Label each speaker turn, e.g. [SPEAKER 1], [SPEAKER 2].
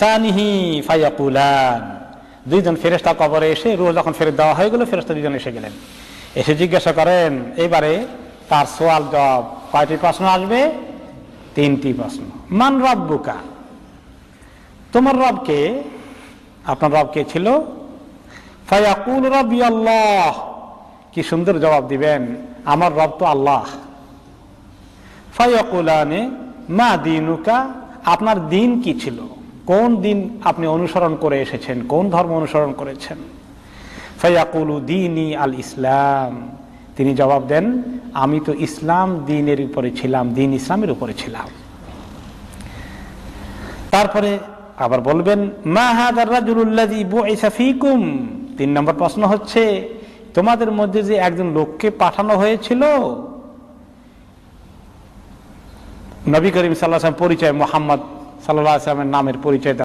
[SPEAKER 1] সানিহি ফায়াকুলান, দুইজন ফেরেশতা কবরে এসে রূহ যখন ফেরত দেওয়া হয়ে গেল, ফেরেশতা দুইজন এসে গেলেন, এসে জিজ্ঞাসা করেন, এবারে তার সওয়াল জবাব কয়টি প্রশ্ন আসবে? 3টি প্রশ্ন। মান রব্বুকা, তোমার রব কে? আপনার রব কে ছিল? ফায়াকুল রব্বি আল্লাহ, কি সুন্দর জবাব দিবেন, আমার রব তো আল্লাহ। ফায়াকুলানে মা দীনুকা, আপনার দিন কি ছিল, কোন দিন আপনি অনুসরণ করে এসেছেন, কোন ধর্ম অনুসরণ করেছেন? ফায়াকুলু দীনি আল ইসলাম, তিনি জবাব দেন, আমি তো ইসলাম দিনের উপরে ছিলাম, দিন ইসলামের উপরে ছিলাম। তারপরে আবার বলবেন, মা হাযার রাজুলুল্লাযী বুইসা ফীকুম, 3 নম্বর প্রশ্ন হচ্ছে, তোমাদের মধ্যে যে একজন লোককে পাঠানো হয়েছিল, নবী করিম সাল্লাল্লাহু আলাইহি ওয়াসাল্লাম পরিচয়, মুহাম্মদ সাল্লাল্লাহু আলাইহি ওয়াসাল্লামের নামের পরিচয়